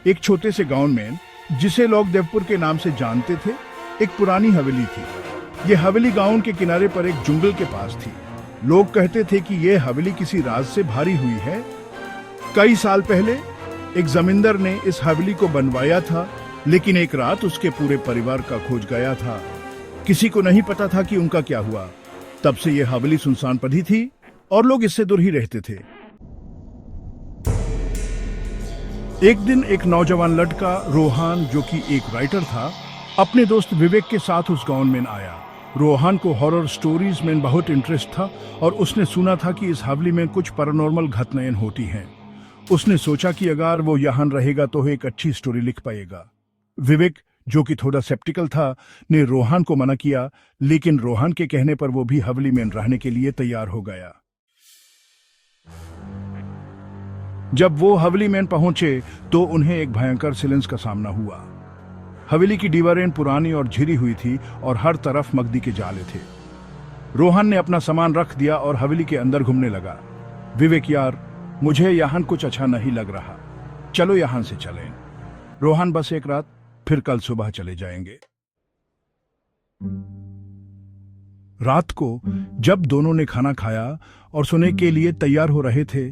एक छोटे से गांव में, जिसे लोग देवपुर के नाम से जानते थे, एक पुरानी हवेली थी। ये हवेली गांव के किनारे पर एक जंगल के पास थी। लोग कहते थे कि यह हवेली किसी राज से भारी हुई है। कई साल पहले एक जमींदार ने इस हवेली को बनवाया था, लेकिन एक रात उसके पूरे परिवार का खोज गया था। किसी को नहीं पता था कि उनका क्या हुआ। तब से यह हवेली सुनसान पड़ी थी और लोग इससे दूर ही रहते थे। एक दिन एक नौजवान लड़का रोहन, जो कि एक राइटर था, अपने दोस्त विवेक के साथ उस गांव में आया। रोहन को हॉरर स्टोरीज में बहुत इंटरेस्ट था और उसने सुना था कि इस हवेली में कुछ पैरानॉर्मल घटनाएं होती हैं। उसने सोचा कि अगर वो यहाँ रहेगा तो एक अच्छी स्टोरी लिख पाएगा। विवेक, जो कि थोड़ा सेप्टिकल था, ने रोहन को मना किया, लेकिन रोहन के कहने पर वो भी हवेली में रहने के लिए तैयार हो गया। जब वो हवेली में पहुंचे तो उन्हें एक भयंकर सिलेंस का सामना हुआ। हवेली की दीवारें पुरानी और झिरी हुई थी और हर तरफ मकड़ी के जाले थे। रोहन ने अपना सामान रख दिया और हवेली के अंदर घूमने लगा। विवेक, यार, मुझे यहाँ कुछ अच्छा नहीं लग रहा, चलो यहाँ से चलें। रोहन, बस एक रात, फिर कल सुबह चले जाएंगे। रात को जब दोनों ने खाना खाया और सोने के लिए तैयार हो रहे थे,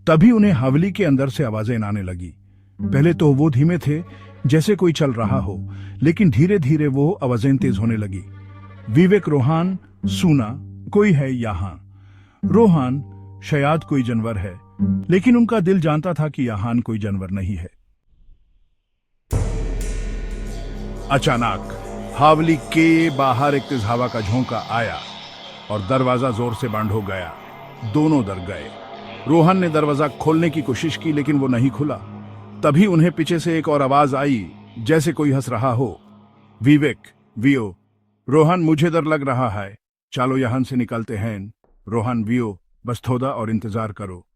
तभी उन्हें हवेली के अंदर से आवाजें आने लगी। पहले तो वो धीमे थे, जैसे कोई चल रहा हो, लेकिन धीरे धीरे वो आवाजें तेज होने लगी। विवेक, रोहन, सुना, कोई है यहाँ। रोहन, शायद कोई जानवर है, लेकिन उनका दिल जानता था कि यहाँ कोई जानवर नहीं है। अचानक हवेली के बाहर एक तेज हवा का झोंका आया और दरवाजा जोर से बंद हो गया। दोनों डर गए। रोहन ने दरवाजा खोलने की कोशिश की, लेकिन वो नहीं खुला। तभी उन्हें पीछे से एक और आवाज आई, जैसे कोई हंस रहा हो। विवेक, वियो, रोहन, मुझे डर लग रहा है, चलो यहां से निकलते हैं। रोहन, वियो, बस थोड़ा और इंतजार करो।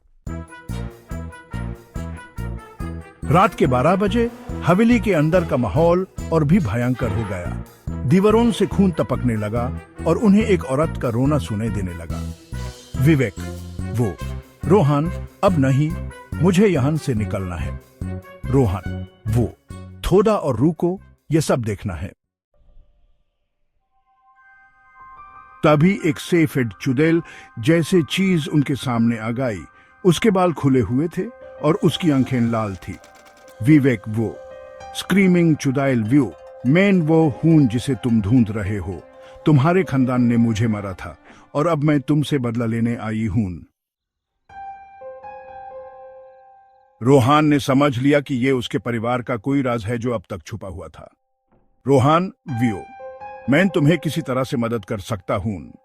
रात के 12 बजे हवेली के अंदर का माहौल और भी भयंकर हो गया। दीवारों से खून टपकने लगा और उन्हें एक औरत का रोना सुनाई देने लगा। विवेक, वो, रोहन, अब नहीं, मुझे यहां से निकलना है। रोहन, वो, थोड़ा और रुको, ये सब देखना है। तभी एक सफेद चुड़ैल जैसे चीज उनके सामने आ गई। उसके बाल खुले हुए थे और उसकी आंखें लाल थी। विवेक, वो, स्क्रीमिंग चुड़ैल, व्यू, मैं वो हूं जिसे तुम ढूंढ रहे हो। तुम्हारे खानदान ने मुझे मारा था और अब मैं तुमसे बदला लेने आई हूं। रोहन ने समझ लिया कि यह उसके परिवार का कोई राज है जो अब तक छुपा हुआ था। रोहन, वियो, मैं तुम्हें किसी तरह से मदद कर सकता हूं।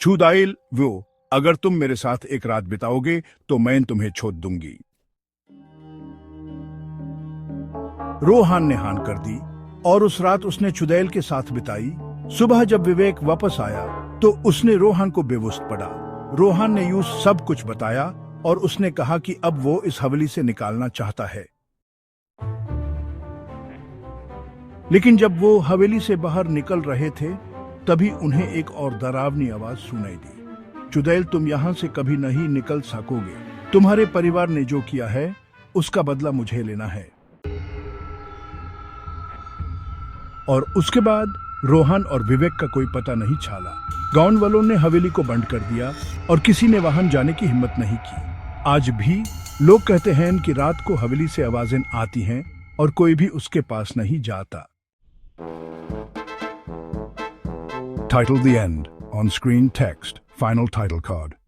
चुड़ैल, वो, अगर तुम मेरे साथ एक रात बिताओगे तो मैं तुम्हें छोड़ दूंगी। रोहन ने हां कर दी और उस रात उसने चुड़ैल के साथ बिताई। सुबह जब विवेक वापस आया तो उसने रोहन को बेहोश पड़ा। रोहन ने यूं सब कुछ बताया और उसने कहा कि अब वो इस हवेली से निकालना चाहता है। लेकिन जब वो हवेली से बाहर निकल रहे थे, तभी उन्हें एक और डरावनी आवाज सुनाई दी। चुड़ैल, तुम यहां से कभी नहीं निकल सकोगे। तुम्हारे परिवार ने जो किया है उसका बदला मुझे लेना है। और उसके बाद रोहन और विवेक का कोई पता नहीं चला। गांव वालों ने हवेली को बंद कर दिया और किसी ने वहां जाने की हिम्मत नहीं की। आज भी लोग कहते हैं कि रात को हवेली से आवाजें आती हैं और कोई भी उसके पास नहीं जाता। Title: The End. On screen text. Final title card.